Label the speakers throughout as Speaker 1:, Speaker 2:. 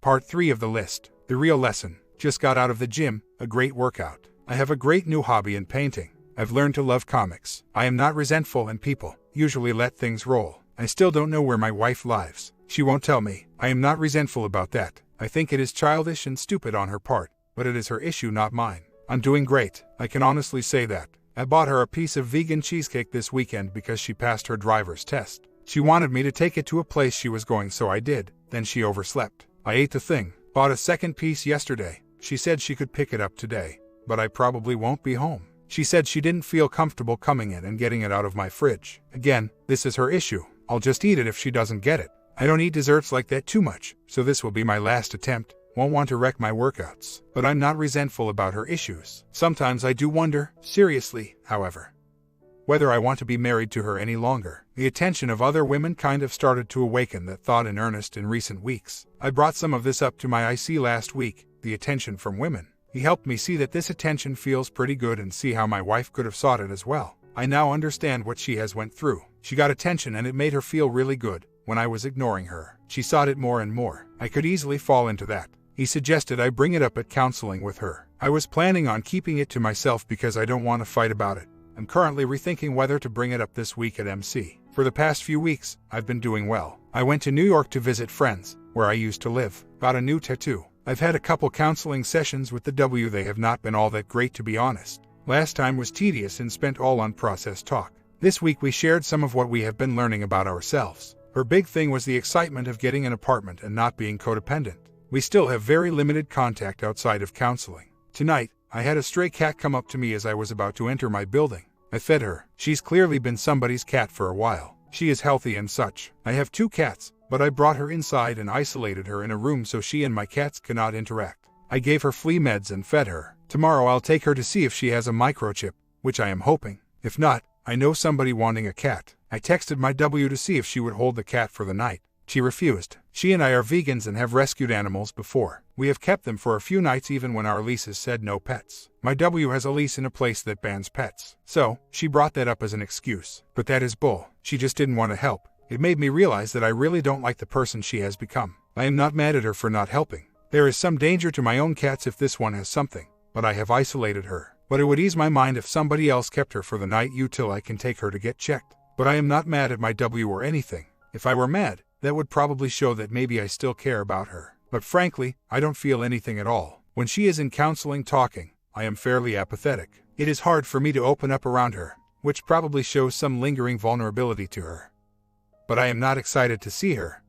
Speaker 1: Part 3 of the list. The real lesson. Just got out of the gym, a great workout. I have a great new hobby in painting. I've learned to love comics. I am not resentful and people usually let things roll. I still don't know where my wife lives. She won't tell me. I am not resentful about that. I think it is childish and stupid on her part, but it is her issue, not mine. I'm doing great. I can honestly say that. I bought her a piece of vegan cheesecake this weekend because she passed her driver's test. She wanted me to take it to a place she was going, so I did. Then she overslept. I ate the thing. Bought a second piece yesterday. She said she could pick it up today, but I probably won't be home. She said she didn't feel comfortable coming in and getting it out of my fridge. Again, this is her issue. I'll just eat it if she doesn't get it. I don't eat desserts like that too much, so this will be my last attempt. Won't want to wreck my workouts, but I'm not resentful about her issues. Sometimes I do wonder, seriously, however, whether I want to be married to her any longer. The attention of other women kind of started to awaken that thought in earnest in recent weeks. I brought some of this up to my IC last week, the attention from women. He helped me see that this attention feels pretty good and see how my wife could have sought it as well. I now understand what she has went through. She got attention and it made her feel really good. When I was ignoring her, she sought it more and more. I could easily fall into that. He suggested I bring it up at counseling with her. I was planning on keeping it to myself because I don't want to fight about it. I'm currently rethinking whether to bring it up this week at MC. For the past few weeks, I've been doing well. I went to New York to visit friends, where I used to live. Got a new tattoo. I've had a couple counseling sessions with the W. They have not been all that great, to be honest. Last time was tedious and spent all on process talk. This week we shared some of what we have been learning about ourselves. Her big thing was the excitement of getting an apartment and not being codependent. We still have very limited contact outside of counseling. Tonight, I had a stray cat come up to me as I was about to enter my building. I fed her. She's clearly been somebody's cat for a while. She is healthy and such. I have 2 cats, but I brought her inside and isolated her in a room so she and my cats cannot interact. I gave her flea meds and fed her. Tomorrow I'll take her to see if she has a microchip, which I am hoping. If not, I know somebody wanting a cat. I texted my W to see if she would hold the cat for the night. She refused. She and I are vegans and have rescued animals before. We have kept them for a few nights even when our leases said no pets. My W has a lease in a place that bans pets. So, she brought that up as an excuse. But that is bull. She just didn't want to help. It made me realize that I really don't like the person she has become. I am not mad at her for not helping. There is some danger to my own cats if this one has something, but I have isolated her. But it would ease my mind if somebody else kept her for the night till I can take her to get checked. But I am not mad at my W or anything. If I were mad, that would probably show that maybe I still care about her. But frankly, I don't feel anything at all. When she is in counseling talking, I am fairly apathetic. It is hard for me to open up around her, which probably shows some lingering vulnerability to her. But I am not excited to see her.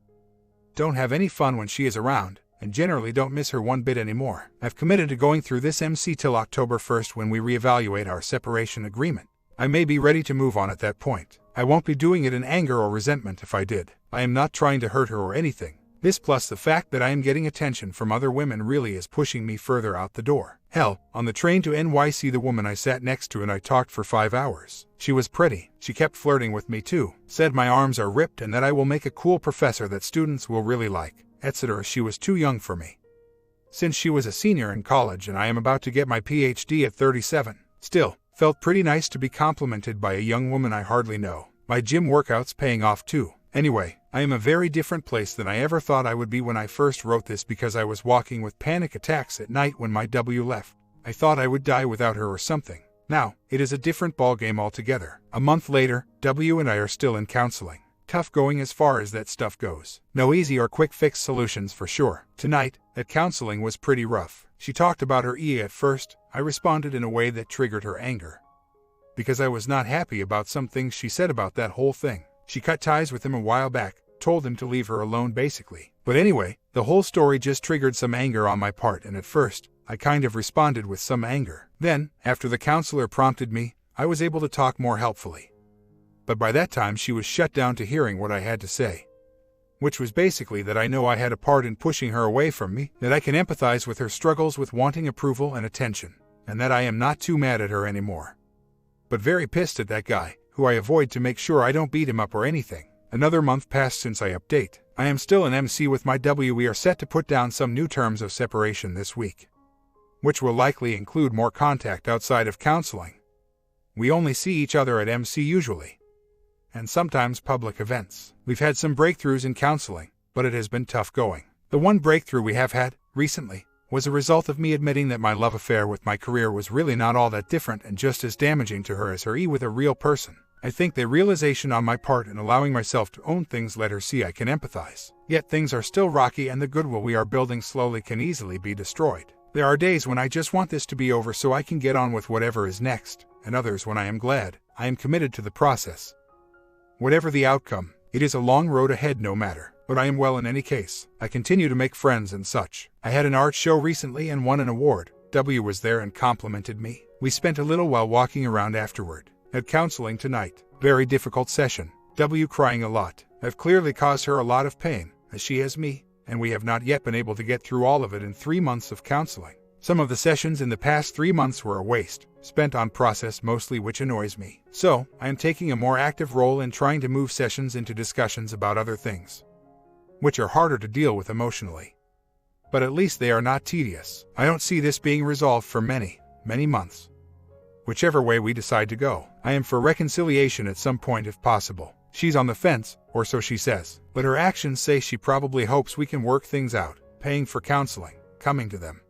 Speaker 1: Don't have any fun when she is around, and generally don't miss her one bit anymore. I've committed to going through this MC till October 1st when we reevaluate our separation agreement. I may be ready to move on at that point. I won't be doing it in anger or resentment if I did. I am not trying to hurt her or anything. This plus the fact that I am getting attention from other women really is pushing me further out the door. Hell, on the train to NYC, the woman I sat next to and I talked for 5 hours. She was pretty. She kept flirting with me too. Said my arms are ripped and that I will make a cool professor that students will really like, etc. She was too young for me, since she was a senior in college and I am about to get my PhD at 37. Still, felt pretty nice to be complimented by a young woman I hardly know. My gym workouts paying off too. Anyway, I am a very different place than I ever thought I would be when I first wrote this because I was walking with panic attacks at night when my W left. I thought I would die without her or something. Now, it is a different ballgame altogether. A month later, W and I are still in counseling. Tough going as far as that stuff goes. No easy or quick fix solutions for sure. Tonight, that counseling was pretty rough. She talked about her EA at first. I responded in a way that triggered her anger, because I was not happy about some things she said about that whole thing. She cut ties with him a while back, told him to leave her alone basically. But anyway, the whole story just triggered some anger on my part, and at first, I kind of responded with some anger. Then, after the counselor prompted me, I was able to talk more helpfully. But by that time she was shut down to hearing what I had to say, which was basically that I know I had a part in pushing her away from me, that I can empathize with her struggles with wanting approval and attention, and that I am not too mad at her anymore, but very pissed at that guy, who I avoid to make sure I don't beat him up or anything. Another month passed since I update. I am still an MC with my W. We are set to put down some new terms of separation this week, which will likely include more contact outside of counseling. We only see each other at MC usually, and sometimes public events. We've had some breakthroughs in counseling, but it has been tough going. The one breakthrough we have had, recently, was a result of me admitting that my love affair with my career was really not all that different and just as damaging to her as her with a real person. I think the realization on my part in allowing myself to own things let her see I can empathize. Yet things are still rocky and the goodwill we are building slowly can easily be destroyed. There are days when I just want this to be over so I can get on with whatever is next, and others when I am glad I am committed to the process. Whatever the outcome, it is a long road ahead no matter, but I am well in any case. I continue to make friends and such. I had an art show recently and won an award. W was there and complimented me. We spent a little while walking around afterward. At counseling tonight, very difficult session. W crying a lot. I've clearly caused her a lot of pain, as she has me, and we have not yet been able to get through all of it in 3 months of counseling. Some of the sessions in the past 3 months were a waste, spent on process mostly, which annoys me. So, I am taking a more active role in trying to move sessions into discussions about other things, which are harder to deal with emotionally. But at least they are not tedious. I don't see this being resolved for many, many months. Whichever way we decide to go, I am for reconciliation at some point if possible. She's on the fence, or so she says, but her actions say she probably hopes we can work things out, paying for counseling, coming to them.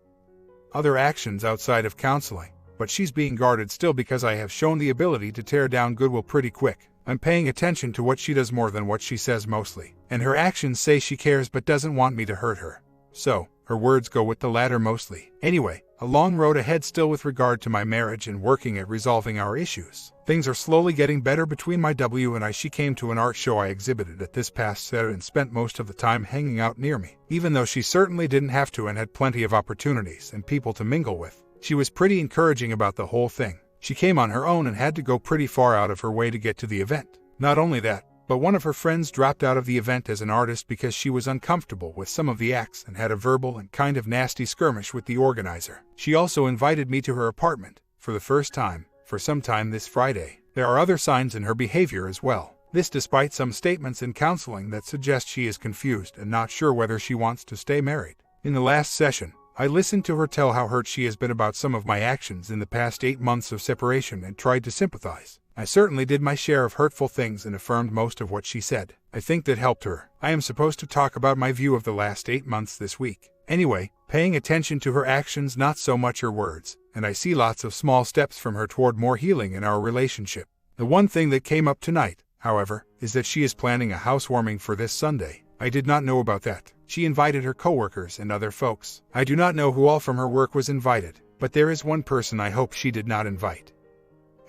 Speaker 1: Other actions outside of counseling, but she's being guarded still because I have shown the ability to tear down goodwill pretty quick. I'm paying attention to what she does more than what she says mostly, and her actions say she cares but doesn't want me to hurt her. So, her words go with the latter mostly. Anyway, a long road ahead still with regard to my marriage and working at resolving our issues. Things are slowly getting better between my W and I. She came to an art show I exhibited at this past Saturday and spent most of the time hanging out near me, even though she certainly didn't have to and had plenty of opportunities and people to mingle with. She was pretty encouraging about the whole thing. She came on her own and had to go pretty far out of her way to get to the event. Not only that, but one of her friends dropped out of the event as an artist because she was uncomfortable with some of the acts and had a verbal and kind of nasty skirmish with the organizer. She also invited me to her apartment, for the first time, for some time this Friday. There are other signs in her behavior as well. This despite some statements in counseling that suggest she is confused and not sure whether she wants to stay married. In the last session, I listened to her tell how hurt she has been about some of my actions in the past 8 months of separation and tried to sympathize. I certainly did my share of hurtful things and affirmed most of what she said. I think that helped her. I am supposed to talk about my view of the last 8 months this week. Anyway, paying attention to her actions, not so much her words, and I see lots of small steps from her toward more healing in our relationship. The one thing that came up tonight, however, is that she is planning a housewarming for this Sunday. I did not know about that. She invited her coworkers and other folks. I do not know who all from her work was invited, but there is one person I hope she did not invite,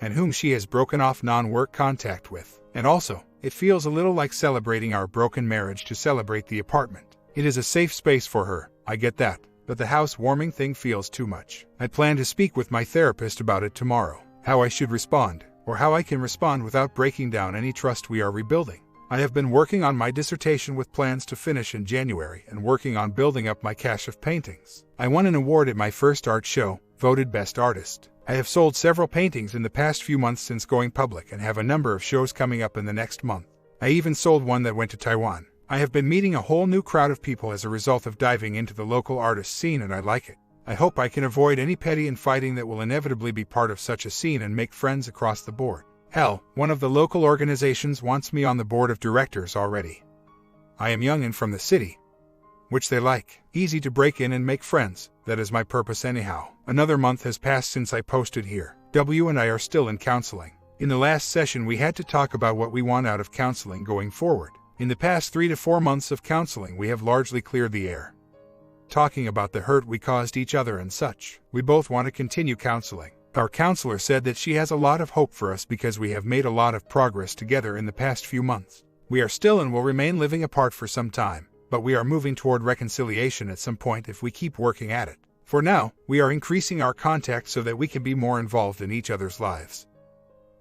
Speaker 1: and whom she has broken off non-work contact with. And also, it feels a little like celebrating our broken marriage to celebrate the apartment. It is a safe space for her, I get that, but the housewarming thing feels too much. I plan to speak with my therapist about it tomorrow, how I should respond, or how I can respond without breaking down any trust we are rebuilding. I have been working on my dissertation with plans to finish in January and working on building up my cache of paintings. I won an award at my first art show, voted Best Artist. I have sold several paintings in the past few months since going public and have a number of shows coming up in the next month. I even sold one that went to Taiwan. I have been meeting a whole new crowd of people as a result of diving into the local artist scene, and I like it. I hope I can avoid any petty infighting that will inevitably be part of such a scene and make friends across the board. Hell, one of the local organizations wants me on the board of directors already. I am young and from the city, which they like. Easy to break in and make friends. That is my purpose anyhow. Another month has passed since I posted here. W and I are still in counseling. In the last session we had to talk about what we want out of counseling going forward. In the past 3 to 4 months of counseling we have largely cleared the air, talking about the hurt we caused each other and such. We both want to continue counseling. Our counselor said that she has a lot of hope for us because we have made a lot of progress together in the past few months. We are still and will remain living apart for some time, but we are moving toward reconciliation at some point if we keep working at it. For now, we are increasing our contact so that we can be more involved in each other's lives,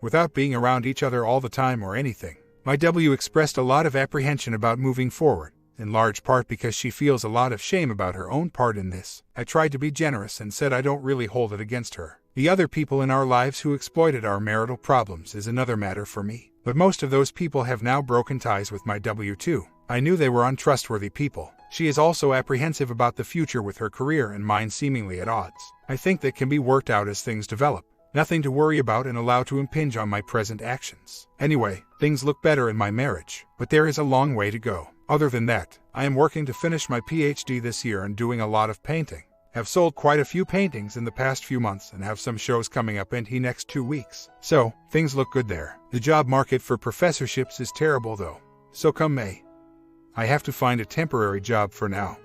Speaker 1: without being around each other all the time or anything. My W expressed a lot of apprehension about moving forward, in large part because she feels a lot of shame about her own part in this. I tried to be generous and said I don't really hold it against her. The other people in our lives who exploited our marital problems is another matter for me, but most of those people have now broken ties with my W too. I knew they were untrustworthy people. She is also apprehensive about the future with her career and mine seemingly at odds. I think that can be worked out as things develop. Nothing to worry about and allow to impinge on my present actions. Anyway, things look better in my marriage, but there is a long way to go. Other than that, I am working to finish my PhD this year and doing a lot of painting. Have sold quite a few paintings in the past few months and have some shows coming up in the next 2 weeks. So, things look good there. The job market for professorships is terrible though. So come May, I have to find a temporary job for now,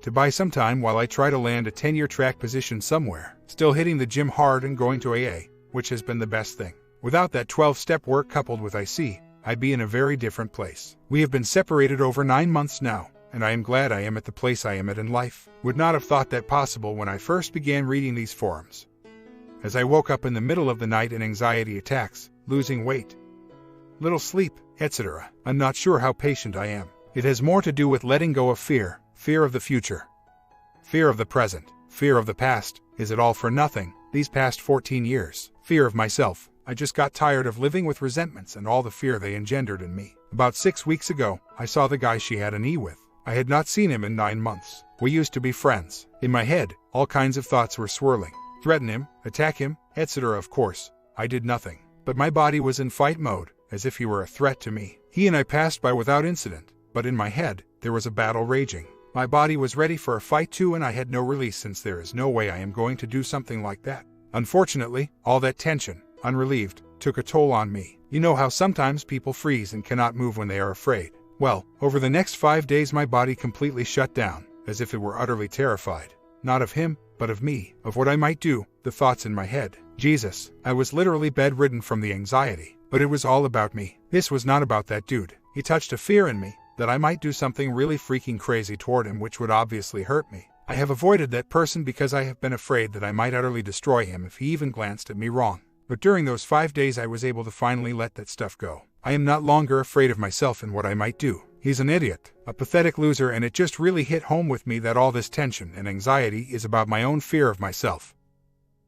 Speaker 1: to buy some time while I try to land a tenure track position somewhere, still hitting the gym hard and going to AA, which has been the best thing. Without that 12-step work coupled with IC, I'd be in a very different place. We have been separated over 9 months now, and I am glad I am at the place I am at in life. Would not have thought that possible when I first began reading these forums. As I woke up in the middle of the night in anxiety attacks, losing weight, little sleep, etc., I'm not sure how patient I am. It has more to do with letting go of fear, fear of the future, fear of the present, fear of the past. Is it all for nothing, these past 14 years? Fear of myself. I just got tired of living with resentments and all the fear they engendered in me. About 6 weeks ago, I saw the guy she had an E with. I had not seen him in 9 months. We used to be friends. In my head, all kinds of thoughts were swirling. Threaten him, attack him, etc. Of course, I did nothing. But my body was in fight mode, as if he were a threat to me. He and I passed by without incident, but in my head, there was a battle raging. My body was ready for a fight too, and I had no release since there is no way I am going to do something like that. Unfortunately, all that tension, unrelieved, took a toll on me. You know how sometimes people freeze and cannot move when they are afraid? Well, over the next 5 days my body completely shut down, as if it were utterly terrified. Not of him, but of me, of what I might do, the thoughts in my head. Jesus, I was literally bedridden from the anxiety. But it was all about me. This was not about that dude. He touched a fear in me, that I might do something really freaking crazy toward him which would obviously hurt me. I have avoided that person because I have been afraid that I might utterly destroy him if he even glanced at me wrong. But during those 5 days I was able to finally let that stuff go. I am not longer afraid of myself and what I might do. He's an idiot, a pathetic loser, and it just really hit home with me that all this tension and anxiety is about my own fear of myself.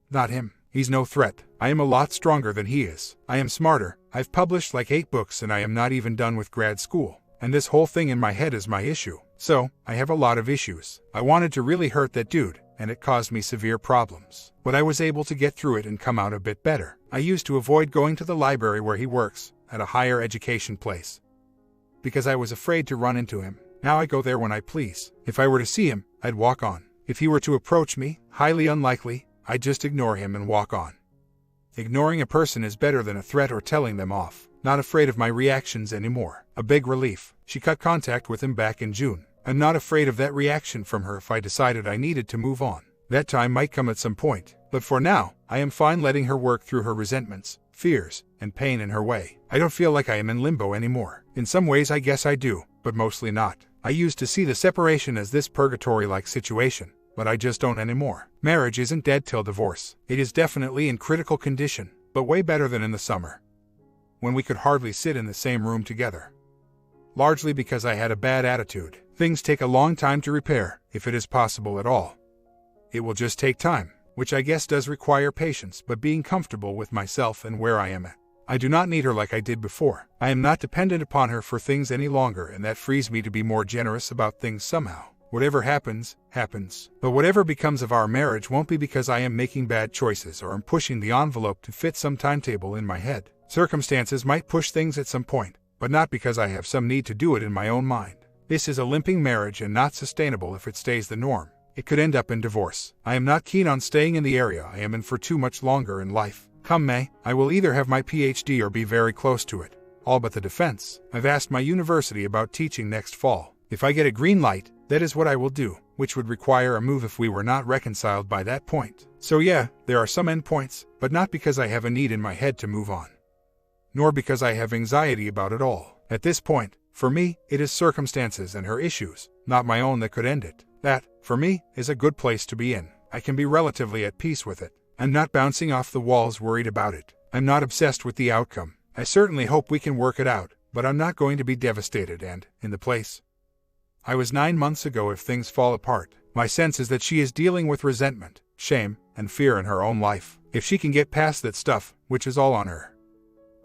Speaker 1: Not him. He's no threat. I am a lot stronger than he is. I am smarter. I've published like 8 books and I am not even done with grad school. And this whole thing in my head is my issue. So, I have a lot of issues. I wanted to really hurt that dude, and it caused me severe problems. But I was able to get through it and come out a bit better. I used to avoid going to the library where he works, at a higher education place, because I was afraid to run into him. Now I go there when I please. If I were to see him, I'd walk on. If he were to approach me, highly unlikely, I'd just ignore him and walk on. Ignoring a person is better than a threat or telling them off. Not afraid of my reactions anymore. A big relief. She cut contact with him back in June. I'm not afraid of that reaction from her if I decided I needed to move on. That time might come at some point. But for now, I am fine letting her work through her resentments, fears, and pain in her way. I don't feel like I am in limbo anymore. In some ways I guess I do, but mostly not. I used to see the separation as this purgatory-like situation, but I just don't anymore. Marriage isn't dead till divorce. It is definitely in critical condition, but way better than in the summer, when we could hardly sit in the same room together. Largely because I had a bad attitude. Things take a long time to repair, if it is possible at all. It will just take time, which I guess does require patience, but being comfortable with myself and where I am at. I do not need her like I did before. I am not dependent upon her for things any longer, and that frees me to be more generous about things somehow. Whatever happens, happens. But whatever becomes of our marriage won't be because I am making bad choices or am pushing the envelope to fit some timetable in my head. Circumstances might push things at some point, but not because I have some need to do it in my own mind. This is a limping marriage and not sustainable if it stays the norm. It could end up in divorce. I am not keen on staying in the area I am in for too much longer in life. Come May, I will either have my PhD or be very close to it. All but the defense. I've asked my university about teaching next fall. If I get a green light, that is what I will do, which would require a move if we were not reconciled by that point. So yeah, there are some endpoints, but not because I have a need in my head to move on, nor because I have anxiety about it all. At this point, for me, it is circumstances and her issues, not my own, that could end it. That, for me, is a good place to be in. I can be relatively at peace with it. I'm not bouncing off the walls worried about it. I'm not obsessed with the outcome. I certainly hope we can work it out, but I'm not going to be devastated and, in the place I was 9 months ago if things fall apart. My sense is that she is dealing with resentment, shame, and fear in her own life. If she can get past that stuff, which is all on her,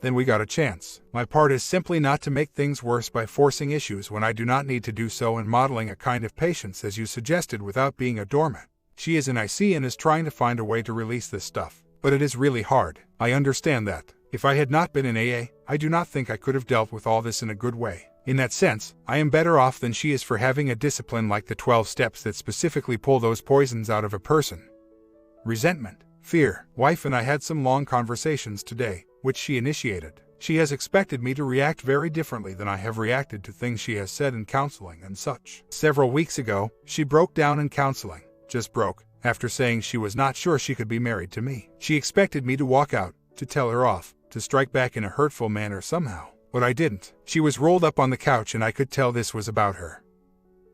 Speaker 1: then we got a chance. My part is simply not to make things worse by forcing issues when I do not need to do so, and modeling a kind of patience as you suggested without being a doormat. She is an IC and is trying to find a way to release this stuff. But it is really hard. I understand that. If I had not been in AA, I do not think I could have dealt with all this in a good way. In that sense, I am better off than she is for having a discipline like the 12 steps that specifically pull those poisons out of a person. Resentment, fear. Wife and I had some long conversations today, which she initiated. She has expected me to react very differently than I have reacted to things she has said in counseling and such. Several weeks ago, she broke down in counseling. Just broke, after saying she was not sure she could be married to me. She expected me to walk out, to tell her off, to strike back in a hurtful manner somehow. But I didn't. She was rolled up on the couch and I could tell this was about her,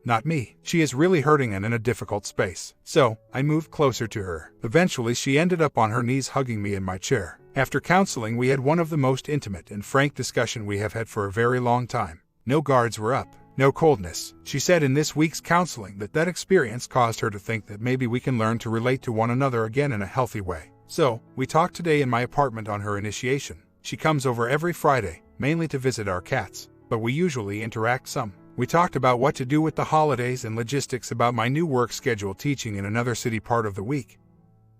Speaker 1: not me. She is really hurting and in a difficult space. So, I moved closer to her. Eventually she ended up on her knees hugging me in my chair. After counseling we had one of the most intimate and frank discussion we have had for a very long time. No guards were up. No coldness. She said in this week's counseling that experience caused her to think that maybe we can learn to relate to one another again in a healthy way. So, we talked today in my apartment on her initiation. She comes over every Friday, mainly to visit our cats, but we usually interact some. We talked about what to do with the holidays and logistics about my new work schedule teaching in another city part of the week.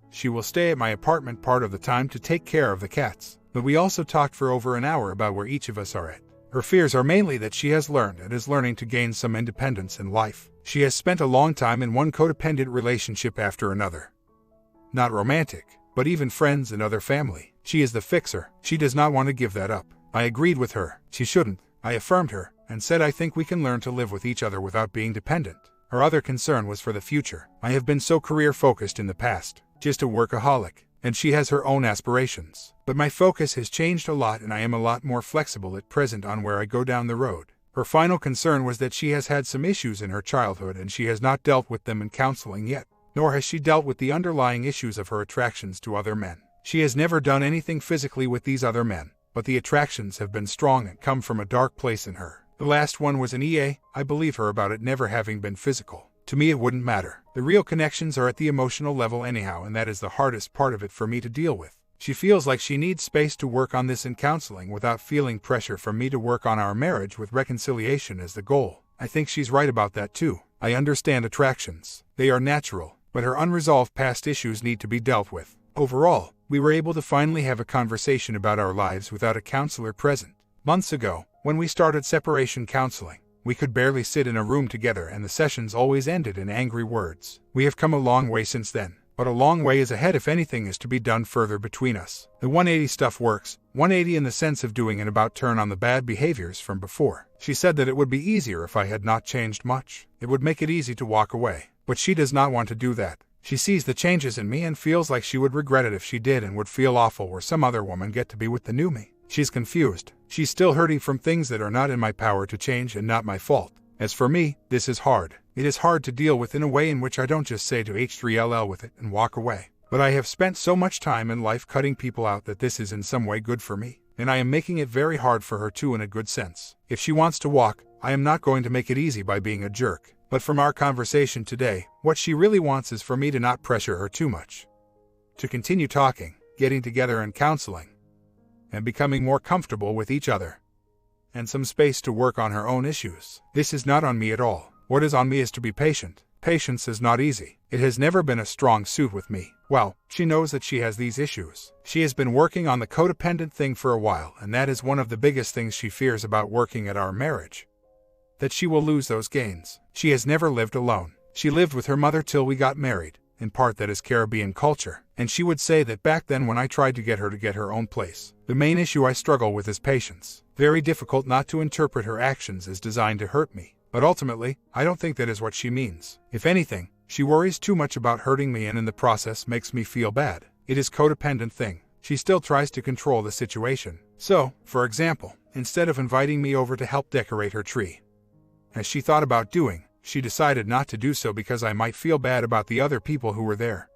Speaker 1: She will stay at my apartment part of the time to take care of the cats, but we also talked for over an hour about where each of us are at. Her fears are mainly that she has learned and is learning to gain some independence in life. She has spent a long time in one codependent relationship after another. Not romantic, but even friends and other family. She is the fixer. She does not want to give that up. I agreed with her. She shouldn't. I affirmed her, and said I think we can learn to live with each other without being dependent. Her other concern was for the future. I have been so career-focused in the past, just a workaholic, and she has her own aspirations. But my focus has changed a lot and I am a lot more flexible at present on where I go down the road. Her final concern was that she has had some issues in her childhood and she has not dealt with them in counseling yet, nor has she dealt with the underlying issues of her attractions to other men. She has never done anything physically with these other men, but the attractions have been strong and come from a dark place in her. The last one was an EA. I believe her about it never having been physical. To me it wouldn't matter. The real connections are at the emotional level anyhow, and that is the hardest part of it for me to deal with. She feels like she needs space to work on this in counseling without feeling pressure from me to work on our marriage with reconciliation as the goal. I think she's right about that too. I understand attractions. They are natural, but her unresolved past issues need to be dealt with. Overall, we were able to finally have a conversation about our lives without a counselor present. Months ago, when we started separation counseling, we could barely sit in a room together and the sessions always ended in angry words. We have come a long way since then, but a long way is ahead if anything is to be done further between us. The 180 stuff works, 180 in the sense of doing an about-turn on the bad behaviors from before. She said that it would be easier if I had not changed much. It would make it easy to walk away, but she does not want to do that. She sees the changes in me and feels like she would regret it if she did and would feel awful were some other woman get to be with the new me. She's confused. She's still hurting from things that are not in my power to change and not my fault. As for me, this is hard. It is hard to deal with in a way in which I don't just say to H3LL with it and walk away. But I have spent so much time in life cutting people out that this is in some way good for me, and I am making it very hard for her too in a good sense. If she wants to walk, I am not going to make it easy by being a jerk. But from our conversation today, what she really wants is for me to not pressure her too much. To continue talking, getting together and counseling, and becoming more comfortable with each other. And some space to work on her own issues. This is not on me at all. What is on me is to be patient. Patience is not easy. It has never been a strong suit with me. Well, she knows that she has these issues. She has been working on the codependent thing for a while, and that is one of the biggest things she fears about working at our marriage. That she will lose those gains. She has never lived alone. She lived with her mother till we got married. In part that is Caribbean culture, and she would say that back then when I tried to get her own place, the main issue I struggle with is patience. Very difficult not to interpret her actions as designed to hurt me, but ultimately, I don't think that is what she means. If anything, she worries too much about hurting me and in the process makes me feel bad. It is codependent thing. She still tries to control the situation. So, for example, instead of inviting me over to help decorate her tree, as she thought about doing, she decided not to do so because I might feel bad about the other people who were there.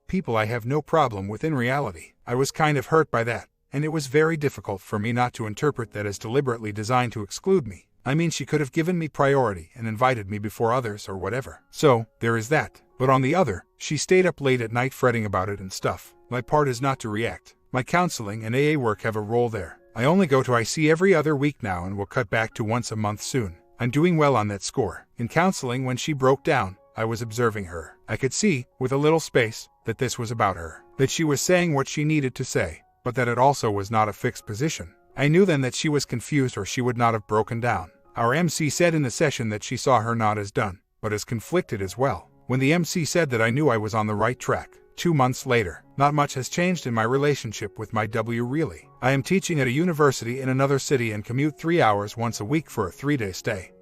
Speaker 1: People I have no problem with in reality. I was kind of hurt by that, and it was very difficult for me not to interpret that as deliberately designed to exclude me. I mean, she could have given me priority and invited me before others or whatever. So, there is that. But on the other, she stayed up late at night fretting about it and stuff. My part is not to react. My counseling and AA work have a role there. I only go to IC every other week now and will cut back to once a month soon. I'm doing well on that score. In counseling, when she broke down, I was observing her. I could see, with a little space, that this was about her. That she was saying what she needed to say, but that it also was not a fixed position. I knew then that she was confused or she would not have broken down. Our MC said in the session that she saw her not as done, but as conflicted as well. When the MC said that, I knew I was on the right track. 2 months later, not much has changed in my relationship with my W really. I am teaching at a university in another city and commute 3 hours once a week for a 3-day stay.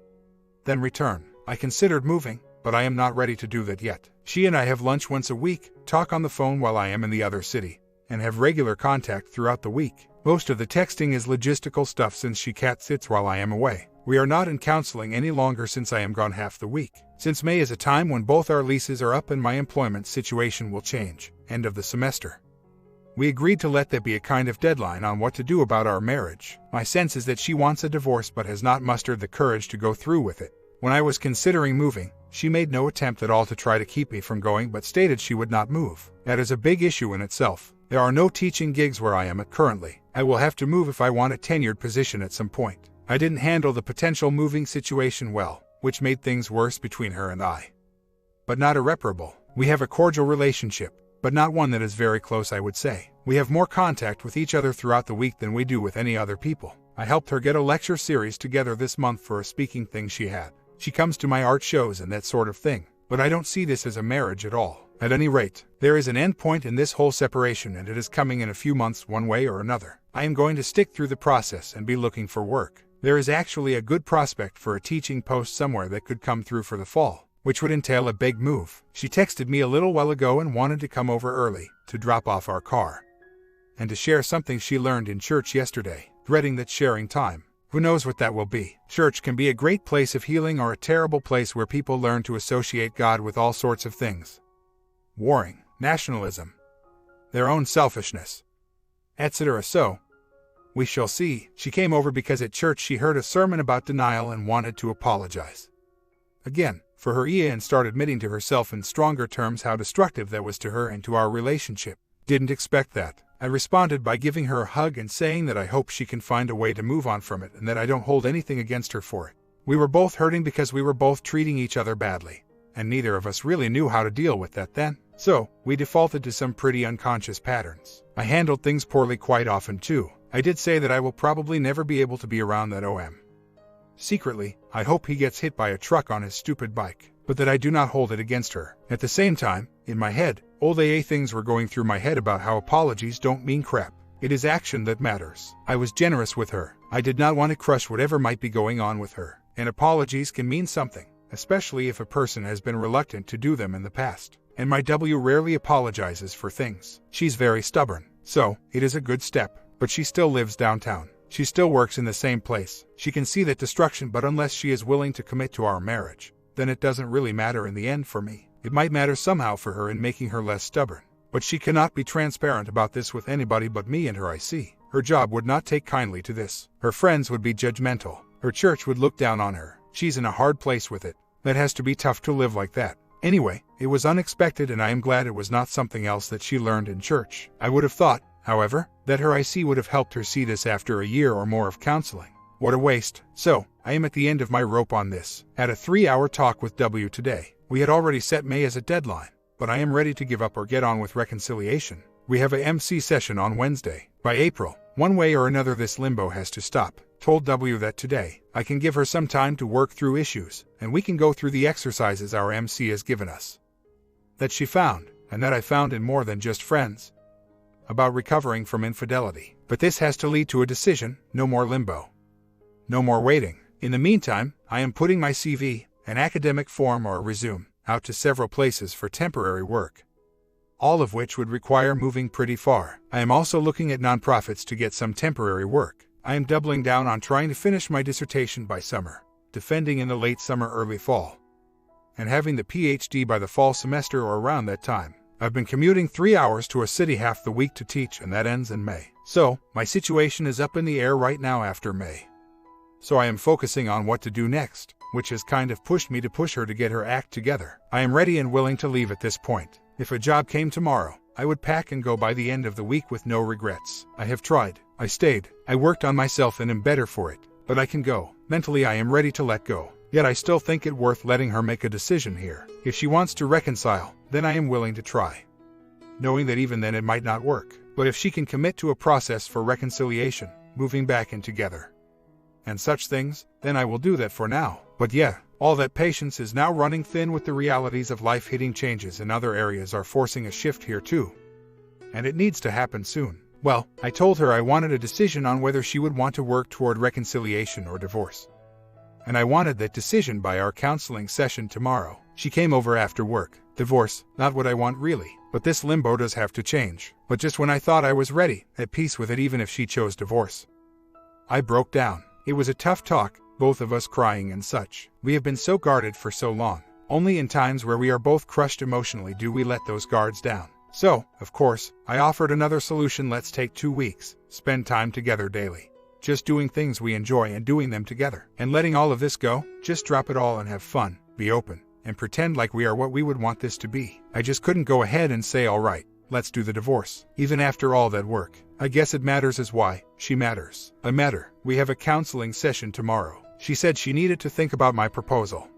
Speaker 1: Then return. I considered moving, but I am not ready to do that yet. She and I have lunch once a week, talk on the phone while I am in the other city, and have regular contact throughout the week. Most of the texting is logistical stuff since she cat sits while I am away. We are not in counseling any longer since I am gone half the week. Since May is a time when both our leases are up and my employment situation will change, end of the semester. We agreed to let there be a kind of deadline on what to do about our marriage. My sense is that she wants a divorce but has not mustered the courage to go through with it. When I was considering moving, she made no attempt at all to try to keep me from going but stated she would not move. That is a big issue in itself. There are no teaching gigs where I am at currently. I will have to move if I want a tenured position at some point. I didn't handle the potential moving situation well, which made things worse between her and I. But not irreparable. We have a cordial relationship, but not one that is very close, I would say. We have more contact with each other throughout the week than we do with any other people. I helped her get a lecture series together this month for a speaking thing she had. She comes to my art shows and that sort of thing, but I don't see this as a marriage at all. At any rate, there is an end point in this whole separation and it is coming in a few months one way or another. I am going to stick through the process and be looking for work. There is actually a good prospect for a teaching post somewhere that could come through for the fall, which would entail a big move. She texted me a little while ago and wanted to come over early, to drop off our car, and to share something she learned in church yesterday, dreading that sharing time. Who knows what that will be? Church can be a great place of healing or a terrible place where people learn to associate God with all sorts of things. Warring, nationalism, their own selfishness, etc. So, we shall see. She came over because at church she heard a sermon about denial and wanted to apologize again for her and start admitting to herself in stronger terms how destructive that was to her and to our relationship. Didn't expect that. I responded by giving her a hug and saying that I hope she can find a way to move on from it and that I don't hold anything against her for it. We were both hurting because we were both treating each other badly, and neither of us really knew how to deal with that then. So, we defaulted to some pretty unconscious patterns. I handled things poorly quite often too. I did say that I will probably never be able to be around that OM. Secretly, I hope he gets hit by a truck on his stupid bike, but that I do not hold it against her. At the same time, in my head, old AA things were going through my head about how apologies don't mean crap. It is action that matters. I was generous with her. I did not want to crush whatever might be going on with her. And apologies can mean something, especially if a person has been reluctant to do them in the past. And my W rarely apologizes for things. She's very stubborn, so it is a good step. But she still lives downtown. She still works in the same place. She can see that destruction, but unless she is willing to commit to our marriage, then it doesn't really matter in the end for me. It might matter somehow for her in making her less stubborn. But she cannot be transparent about this with anybody but me and her. I see. Her job would not take kindly to this. Her friends would be judgmental. Her church would look down on her. She's in a hard place with it. That has to be tough to live like that. Anyway, it was unexpected and I am glad it was not something else that she learned in church. I would have thought, however, that her IC would have helped her see this after a year or more of counseling. What a waste. So, I am at the end of my rope on this. Had a 3-hour talk with W today. We had already set May as a deadline, but I am ready to give up or get on with reconciliation. We have a MC session on Wednesday. By April, one way or another this limbo has to stop. Told W that today, I can give her some time to work through issues, and we can go through the exercises our MC has given us. That she found, and that I found in more than just friends, about recovering from infidelity. But this has to lead to a decision. No more limbo. No more waiting. In the meantime, I am putting my CV, an academic form or a resume, out to several places for temporary work, all of which would require moving pretty far. I am also looking at nonprofits to get some temporary work. I am doubling down on trying to finish my dissertation by summer, defending in the late summer, early fall, and having the PhD by the fall semester or around that time. I've been commuting 3 hours to a city half the week to teach, and that ends in May. So, my situation is up in the air right now after May. So I am focusing on what to do next, which has kind of pushed me to push her to get her act together. I am ready and willing to leave at this point. If a job came tomorrow, I would pack and go by the end of the week with no regrets. I have tried. I stayed. I worked on myself and am better for it. But I can go. Mentally I am ready to let go. Yet I still think it worth letting her make a decision here. If she wants to reconcile, then I am willing to try, knowing that even then it might not work. But if she can commit to a process for reconciliation, moving back in together, and such things, then I will do that for now. But yeah, all that patience is now running thin with the realities of life hitting changes in other areas are forcing a shift here too. And it needs to happen soon. Well, I told her I wanted a decision on whether she would want to work toward reconciliation or divorce. And I wanted that decision by our counseling session tomorrow. She came over after work. Divorce, not what I want really, but this limbo does have to change. But just when I thought I was ready, at peace with it even if she chose divorce, I broke down. It was a tough talk, both of us crying and such. We have been so guarded for so long. Only in times where we are both crushed emotionally do we let those guards down. So, of course, I offered another solution. Let's take 2 weeks, spend time together daily. Just doing things we enjoy and doing them together. And letting all of this go, just drop it all and have fun, be open, and pretend like we are what we would want this to be. I just couldn't go ahead and say alright, let's do the divorce. Even after all that work, I guess it matters is why she matters. I matter. We have a counseling session tomorrow. She said she needed to think about my proposal,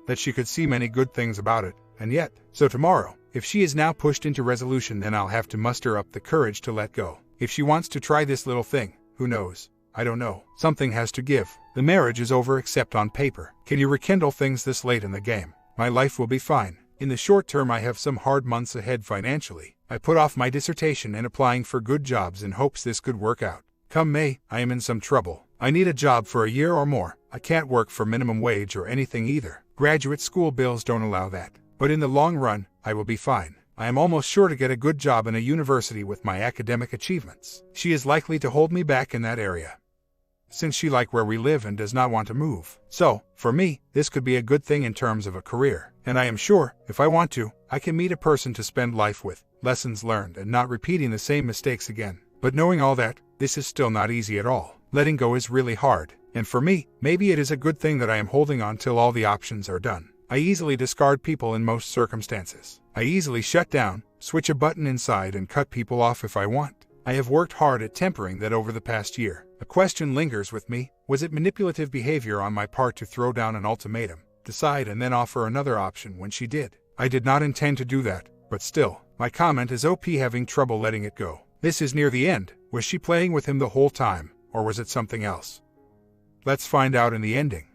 Speaker 1: that she could see many good things about it, and yet, so tomorrow, if she is now pushed into resolution, then I'll have to muster up the courage to let go. If she wants to try this little thing, who knows? I don't know. Something has to give. The marriage is over except on paper. Can you rekindle things this late in the game? My life will be fine. In the short term I have some hard months ahead financially. I put off my dissertation and applying for good jobs in hopes this could work out. Come May, I am in some trouble. I need a job for a year or more. I can't work for minimum wage or anything either. Graduate school bills don't allow that. But in the long run, I will be fine. I am almost sure to get a good job in a university with my academic achievements. She is likely to hold me back in that area, since she likes where we live and does not want to move. So, for me, this could be a good thing in terms of a career. And I am sure, if I want to, I can meet a person to spend life with, lessons learned and not repeating the same mistakes again. But knowing all that, this is still not easy at all. Letting go is really hard. And for me, maybe it is a good thing that I am holding on till all the options are done. I easily discard people in most circumstances. I easily shut down, switch a button inside and cut people off if I want. I have worked hard at tempering that over the past year. A question lingers with me. Was it manipulative behavior on my part to throw down an ultimatum, decide and then offer another option when she did? I did not intend to do that, but still, my comment is OP having trouble letting it go. This is near the end. Was she playing with him the whole time, or was it something else? Let's find out in the ending.